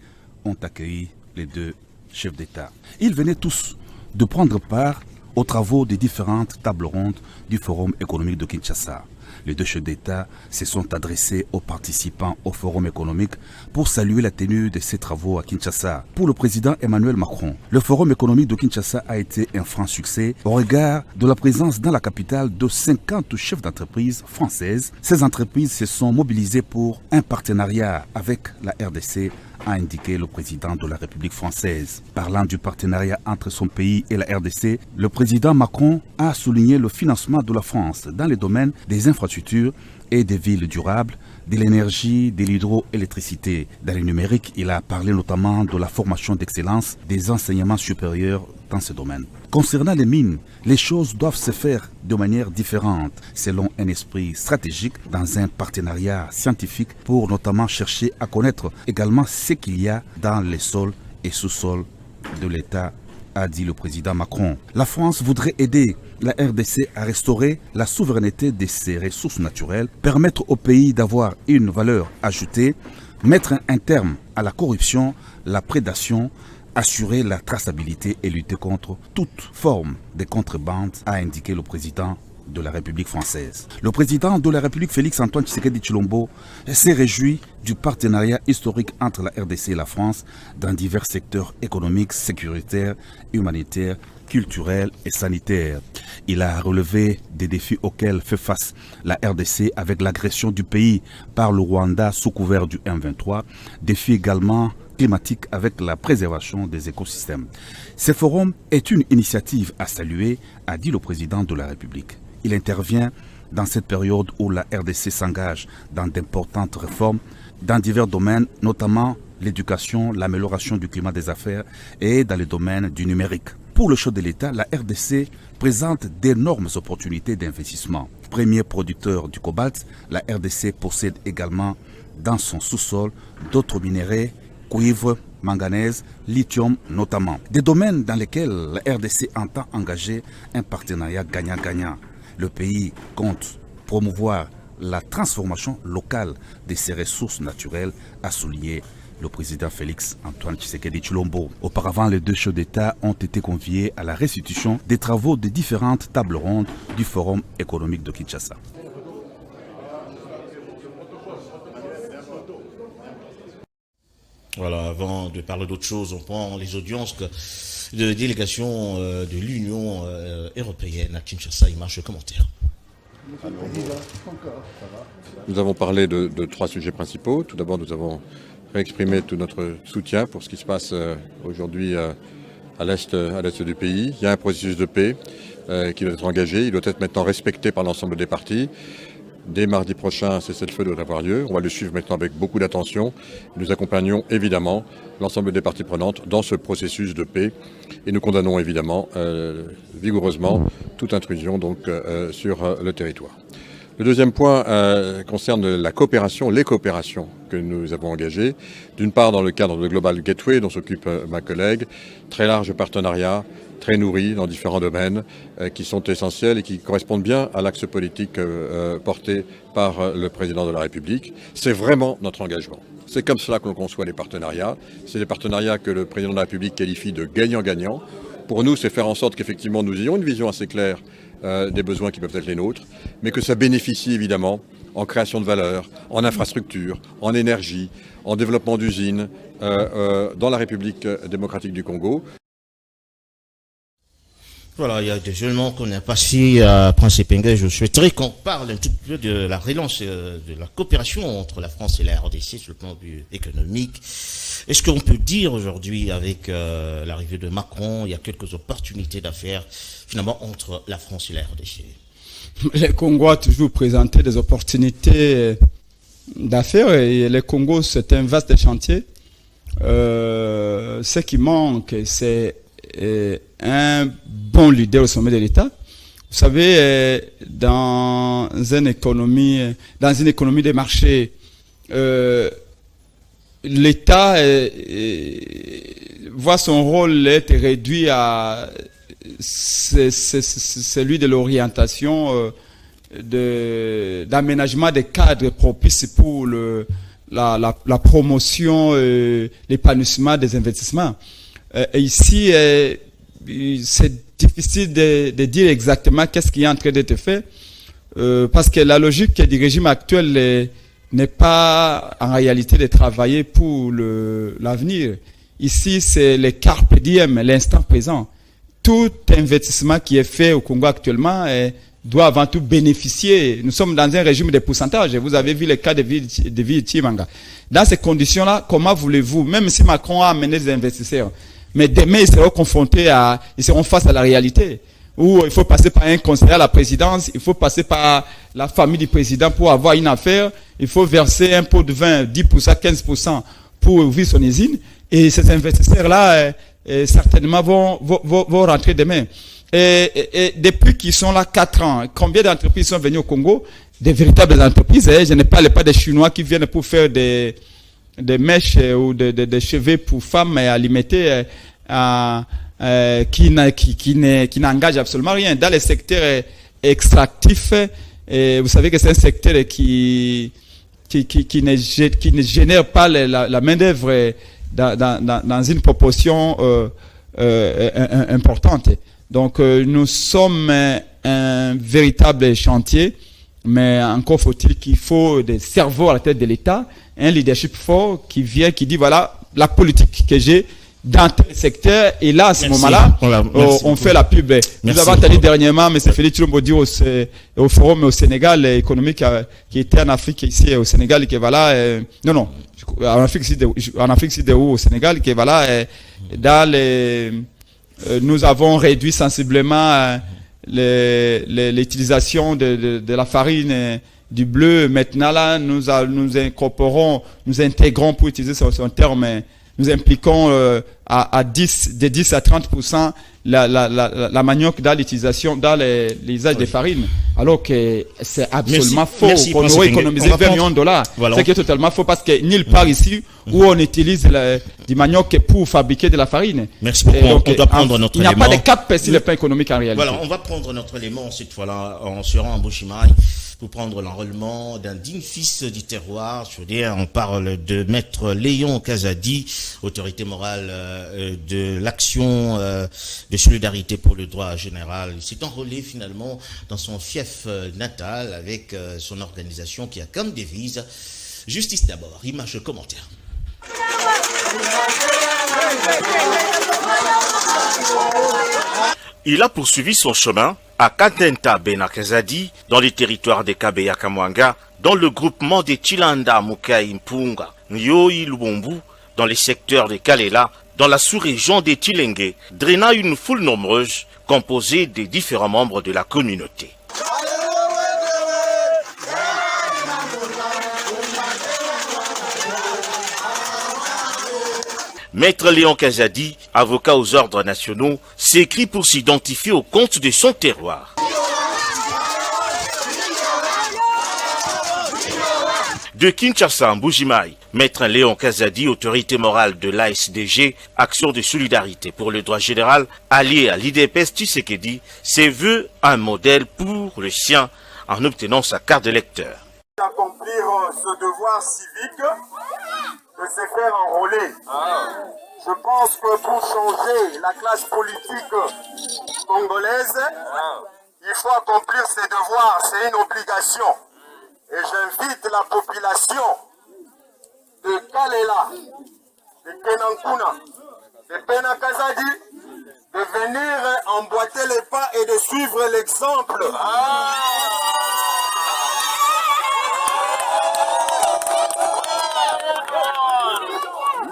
ont accueilli les 2 chefs d'État. Ils venaient tous de prendre part aux travaux des différentes tables rondes du Forum économique de Kinshasa. Les 2 chefs d'État se sont adressés aux participants au Forum économique pour saluer la tenue de ces travaux à Kinshasa. Pour le président Emmanuel Macron, le Forum économique de Kinshasa a été un franc succès au regard de la présence dans la capitale de 50 chefs d'entreprise françaises. Ces entreprises se sont mobilisées pour un partenariat avec la RDC, a indiqué le président de la République française. Parlant du partenariat entre son pays et la RDC, le président Macron a souligné le financement de la France dans les domaines des infrastructures et des villes durables, de l'énergie, de l'hydroélectricité. Dans le numérique, il a parlé notamment de la formation d'excellence, des enseignements supérieurs dans ce domaine. Concernant les mines, les choses doivent se faire de manière différente, selon un esprit stratégique dans un partenariat scientifique pour notamment chercher à connaître également ce qu'il y a dans les sols et sous-sols de l'État, a dit le président Macron. La France voudrait aider la RDC à restaurer la souveraineté de ses ressources naturelles, permettre au pays d'avoir une valeur ajoutée, mettre un terme à la corruption, la prédation, assurer la traçabilité et lutter contre toute forme de contrebande, a indiqué le président de la République française. Le président de la République, Félix-Antoine Tshisekedi Tshilombo, s'est réjoui du partenariat historique entre la RDC et la France dans divers secteurs économiques, sécuritaires, humanitaires, culturels et sanitaires. Il a relevé des défis auxquels fait face la RDC avec l'agression du pays par le Rwanda sous couvert du M23, défis également climatique avec la préservation des écosystèmes. Ce forum est une initiative à saluer, a dit le président de la République. Il intervient dans cette période où la RDC s'engage dans d'importantes réformes dans divers domaines, notamment l'éducation, l'amélioration du climat des affaires et dans les domaines du numérique. Pour le chef de l'État, la RDC présente d'énormes opportunités d'investissement. Premier producteur du cobalt, la RDC possède également dans son sous-sol d'autres minéraux, cuivre, manganèse, lithium notamment. Des domaines dans lesquels la RDC entend engager un partenariat gagnant-gagnant. Le pays compte promouvoir la transformation locale de ses ressources naturelles, a souligné le président Félix-Antoine Tshisekedi Tshilombo. Auparavant, les deux chefs d'État ont été conviés à la restitution des travaux de différentes tables rondes du Forum économique de Kinshasa. Voilà, avant de parler d'autre chose, on prend les audiences de délégation de l'Union européenne à Kinshasa. Il marche le commentaire. Nous avons parlé de trois sujets principaux. Tout d'abord, nous avons réexprimé tout notre soutien pour ce qui se passe aujourd'hui à l'est du pays. Il y a un processus de paix qui doit être engagé. Il doit être maintenant respecté par l'ensemble des parties. Dès mardi prochain, un cessez-le-feu doit avoir lieu. On va le suivre maintenant avec beaucoup d'attention. Nous accompagnons évidemment l'ensemble des parties prenantes dans ce processus de paix et nous condamnons évidemment vigoureusement toute intrusion sur le territoire. Le deuxième point concerne la coopération, les coopérations que nous avons engagées. D'une part, dans le cadre de Global Gateway, dont s'occupe ma collègue, très large partenariat, très nourri dans différents domaines qui sont essentiels et qui correspondent bien à l'axe politique porté par le président de la République. C'est vraiment notre engagement. C'est comme cela que l'on conçoit les partenariats. C'est des partenariats que le président de la République qualifie de gagnant-gagnant. Pour nous, c'est faire en sorte qu'effectivement nous ayons une vision assez claire des besoins qui peuvent être les nôtres, mais que ça bénéficie évidemment en création de valeur, en infrastructure, en énergie, en développement d'usines dans la République démocratique du Congo. Voilà, il y a des éléments qu'on a passés à Prince Epinga. Je souhaiterais qu'on parle un tout peu de la relance de la coopération entre la France et la RDC sur le plan économique. Est-ce qu'on peut dire aujourd'hui, avec l'arrivée de Macron, il y a quelques opportunités d'affaires finalement entre la France et la RDC? Le Congo a toujours présenté des opportunités d'affaires et le Congo, c'est un vaste chantier. Ce qui manque, c'est un bon leader au sommet de l'État. Vous savez, dans une économie de marché, l'État voit son rôle être réduit à celui de l'orientation, d'aménagement des cadres propices pour la promotion, l'épanouissement des investissements. Et ici, c'est difficile de dire exactement qu'est-ce qui est en train d'être fait, parce que la logique du régime actuel n'est pas en réalité de travailler pour l'avenir. Ici, c'est le carpe diem, l'instant présent. Tout investissement qui est fait au Congo actuellement doit avant tout bénéficier. Nous sommes dans un régime de pourcentage. Vous avez vu le cas de Ville Chimanga. Dans ces conditions-là, comment voulez-vous, même si Macron a amené des investisseurs, mais demain, ils seront face à la réalité, où il faut passer par un conseiller à la présidence, il faut passer par la famille du président pour avoir une affaire, il faut verser un pot de vin, 10%, 15% pour ouvrir son usine, et ces investisseurs-là, certainement vont rentrer demain. Et depuis qu'ils sont là 4 ans, combien d'entreprises sont venues au Congo? Des véritables entreprises, je ne parle pas des Chinois qui viennent pour faire des mèches ou des cheveux pour femmes à limiter à qui n'engage absolument rien. Dans les secteurs extractifs, vous savez que c'est un secteur qui ne génère pas la main-d'œuvre dans une proportion importante. Donc, nous sommes un véritable chantier, mais encore faut-il qu'il faut des cerveaux à la tête de l'État, un leadership fort qui vient, qui dit voilà la politique que j'ai dans tel secteur, et là à ce moment-là on fait la pub. Nous avons entendu dernièrement M. Félix Tshilombo dire au forum au Sénégal économique qui était en Afrique ici au Sénégal, que voilà en Afrique ici au Sénégal, que voilà dans les nous avons réduit sensiblement l'utilisation de la farine du bleu. Maintenant là nous intégrons, pour utiliser son terme, nous impliquons de 10 à 30% la manioc dans l'utilisation, dans l'usage des farines, alors que c'est absolument faux. On aurait économisé 20 millions de dollars. Voilà. C'est qui est totalement faux, parce que nulle part ici où on utilise du manioc pour fabriquer de la farine. Merci beaucoup. Donc, on doit prendre notre élément. Il n'y a pas de cap sur le plan économique en réalité. Voilà, on va prendre notre élément cette fois-là. On se rend à Mbuji-Mayi pour prendre l'enrôlement d'un digne fils du terroir. Je veux dire, on parle de Maître Léon Kazadi, autorité morale de l'action de solidarité pour le droit général. Il s'est enrôlé finalement dans son fief natal avec son organisation qui a comme devise justice d'abord. Image commentaire. Il a poursuivi son chemin à Katenta Bena Kazadi, dans les territoires des Kabeya Kamwanga, dans le groupement des Chilanda Mukai Mpunga, Nyoi Lubombu, dans les secteurs de Kalela, dans la sous-région des Tilenge, drainant une foule nombreuse composée des différents membres de la communauté. Maître Léon Kazadi, avocat aux ordres nationaux, s'écrit pour s'identifier au compte de son terroir. De Kinshasa à Mbuji-Mayi, Maître Léon Kazadi, autorité morale de l'ASDG, Action de solidarité pour le droit général, allié à l'IDPS Tshisekedi, se veut un modèle pour le sien en obtenant sa carte d'électeur. Accomplir ce devoir civique de se faire enrôler. Je pense que pour changer la classe politique congolaise, il faut accomplir ses devoirs, c'est une obligation. Et j'invite la population de Kalela, de Kenankuna, de Bena Kazadi, de venir emboîter les pas et de suivre l'exemple.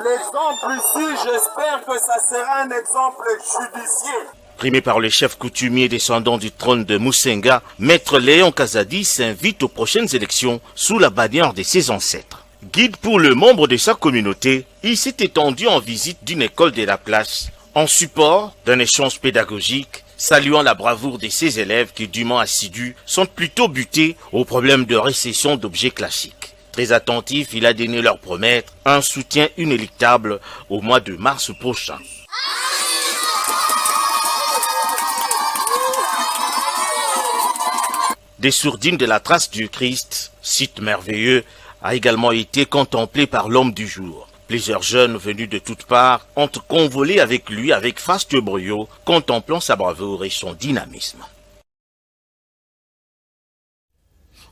L'exemple ici, j'espère que ça sera un exemple judicieux. Primé par le chef coutumier descendant du trône de Musenga, Maître Léon Kazadi s'invite aux prochaines élections sous la bannière de ses ancêtres. Guide pour le membre de sa communauté, il s'est étendu en visite d'une école de la place, en support d'un échange pédagogique, saluant la bravoure de ses élèves qui, dûment assidus, sont plutôt butés aux problèmes de récession d'objets classiques. Très attentif, il a donné leur promettre un soutien inéluctable au mois de mars prochain. Des sourdines de la trace du Christ, site merveilleux, a également été contemplé par l'homme du jour. Plusieurs jeunes venus de toutes parts ont convolé avec lui avec faste brio, contemplant sa bravoure et son dynamisme.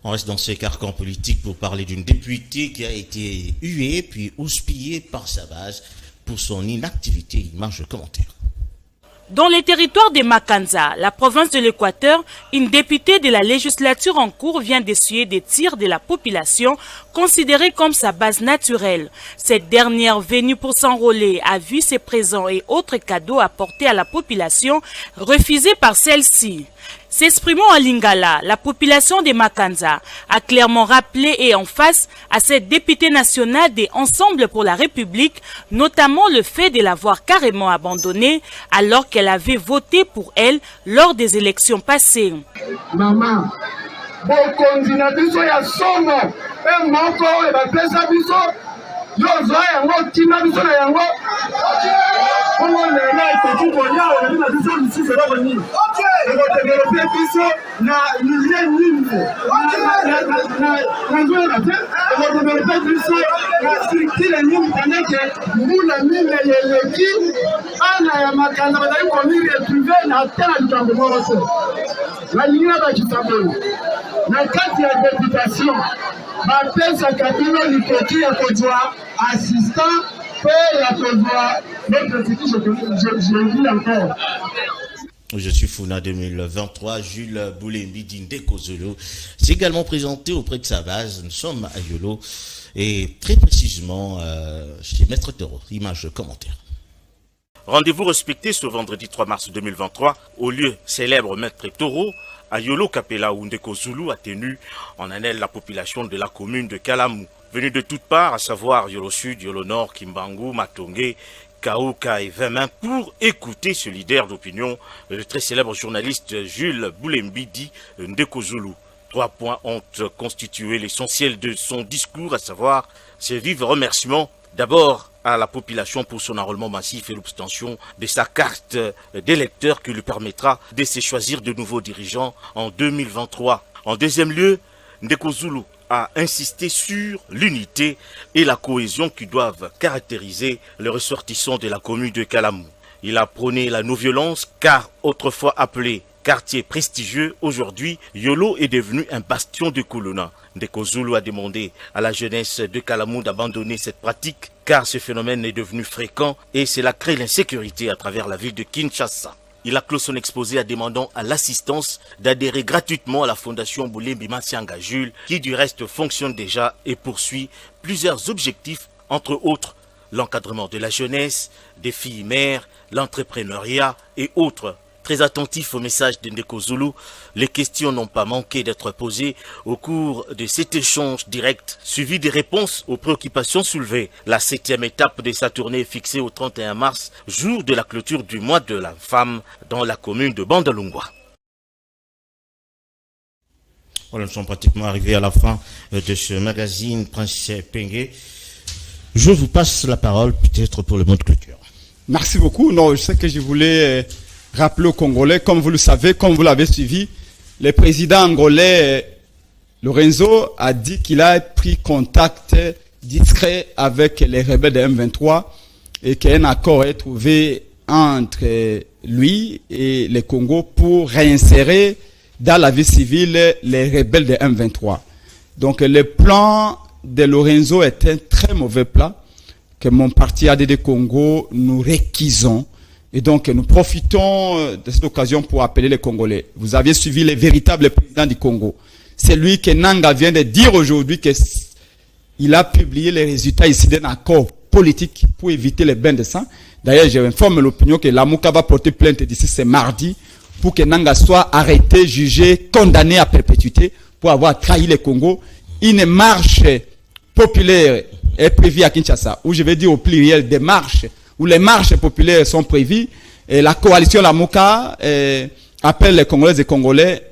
On reste dans ce carcan politique pour parler d'une députée qui a été huée puis houspillée par sa base pour son inactivité. Image de commentaire. Dans les territoires de Makanza, la province de l'Équateur, une députée de la législature en cours vient d'essuyer des tirs de la population considérée comme sa base naturelle. Cette dernière, venue pour s'enrôler, a vu ses présents et autres cadeaux apportés à la population refusés par celle-ci. S'exprimant en lingala, la population de Makanza a clairement rappelé et en face à cette députée nationale des Ensemble pour la République, notamment le fait de l'avoir carrément abandonnée alors qu'elle avait voté pour elle lors des élections passées. Maman, francophonie. Développer biso na milieu nini. Développer biso na structure nini taneke muna mine yeleki ana ya makanda bazali komi retrouver na tena likambo moko. La ligne ba kitambo. Na kati ya députation bapesaka bino likoki ya kozwa assistant pe ya kozwa notre petit je dis encore. Je suis Funa 2023, Jules Boulembi Ndeko Zulu. C'est également présenté auprès de sa base. Nous sommes à Yolo et très précisément chez Maître Toro. Image commentaire. Rendez-vous respecté ce vendredi 3 mars 2023 au lieu célèbre Maître Toro à Yolo Kapela où Ndeko Zulu a tenu en annelle la population de la commune de Kalamou. Venus de toutes parts, à savoir Yolo Sud, Yolo Nord, Kimbangu, Matongé, Kaouka et Vemin, pour écouter ce leader d'opinion, le très célèbre journaliste Jules Boulembi Ndeko Zulu. 3 points ont constitué l'essentiel de son discours, à savoir ses vifs remerciements d'abord à la population pour son enrôlement massif et l'obtention de sa carte d'électeur qui lui permettra de se choisir de nouveaux dirigeants en 2023. En deuxième lieu, Ndeko Zulu a insisté sur l'unité et la cohésion qui doivent caractériser les ressortissants de la commune de Kalamou. Il a prôné la non-violence car autrefois appelé quartier prestigieux, aujourd'hui Yolo est devenu un bastion de Kuluna. Ndeko Zulu a demandé à la jeunesse de Kalamou d'abandonner cette pratique car ce phénomène est devenu fréquent et cela crée l'insécurité à travers la ville de Kinshasa. Il a clos son exposé en demandant à l'assistance d'adhérer gratuitement à la fondation Boulembi Masianga Jules, qui du reste fonctionne déjà et poursuit plusieurs objectifs, entre autres l'encadrement de la jeunesse, des filles mères, l'entrepreneuriat et autres. Très attentif au message de Ndeko Zulu, les questions n'ont pas manqué d'être posées au cours de cet échange direct, suivi des réponses aux préoccupations soulevées. La 7e étape de sa tournée est fixée au 31 mars, jour de la clôture du mois de la femme dans la commune de Bandalungwa. Voilà, nous sommes pratiquement arrivés à la fin de ce magazine Prince Pengue. Je vous passe la parole peut-être pour le mot de clôture. Merci beaucoup. Non, je sais que je voulais rappeler aux Congolais, comme vous le savez, comme vous l'avez suivi, le président angolais Lorenzo a dit qu'il a pris contact discret avec les rebelles de M23 et qu'un accord est trouvé entre lui et le Congo pour réinsérer dans la vie civile les rebelles de M23. Donc le plan de Lorenzo est un très mauvais plan que mon parti ADD Congo nous réquisons. Et donc, nous profitons de cette occasion pour appeler les Congolais. Vous aviez suivi les véritables présidents du Congo. C'est lui que Nanga vient de dire aujourd'hui qu'il a publié les résultats ici d'un accord politique pour éviter les bains de sang. D'ailleurs, j'informe l'opinion que Lamouka va porter plainte d'ici ce mardi pour que Nanga soit arrêté, jugé, condamné à perpétuité pour avoir trahi le Congo. Une marche populaire est prévue à Kinshasa, où je vais dire au pluriel des marches, où les marches populaires sont prévues, et la coalition Lamouka appelle les Congolaises et Congolais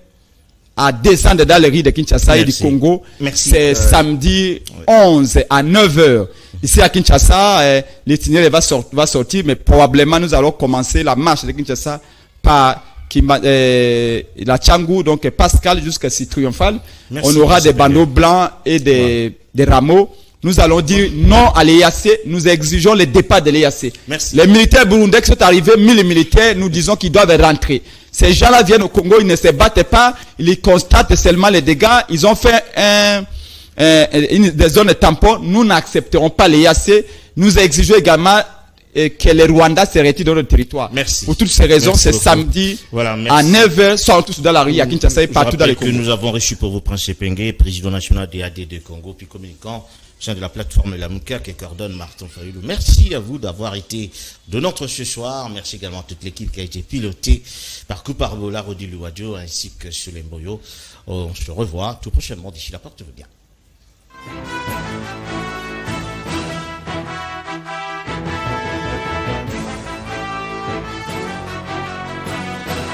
à descendre dans les rues de Kinshasa et du Congo. C'est samedi 11 à 9h. Ici à Kinshasa, l'itinéraire va sortir, mais probablement nous allons commencer la marche de Kinshasa par la Tchangou, donc Pascal jusqu'à Triomphal. On aura des bandeaux blancs et des rameaux. Nous allons dire non à l'EAC, nous exigeons le départ de l'EAC. Les militaires burundais qui sont arrivés, 1000 militaires, nous disons qu'ils doivent rentrer. Ces gens-là viennent au Congo, ils ne se battent pas, ils constatent seulement les dégâts, ils ont fait des zones tampons, nous n'accepterons pas l'EAC, nous exigeons également que les Rwandais se retirent dans le territoire. Merci. Pour toutes ces raisons, c'est samedi à 9h, sont tous dans la rue à Kinshasa et partout dans les Congo. Nous avons reçu pour vous Prince Pengue, président national des ADD Congo, puis communicant de la plateforme Lamouka qui coordonne Martin Fayoulou. Merci à vous d'avoir été de notre ce soir. Merci également à toute l'équipe qui a été pilotée par Couparbola, Rodi Louadio ainsi que Solemboyo. On se revoit tout prochainement. D'ici là, portez-vous bien.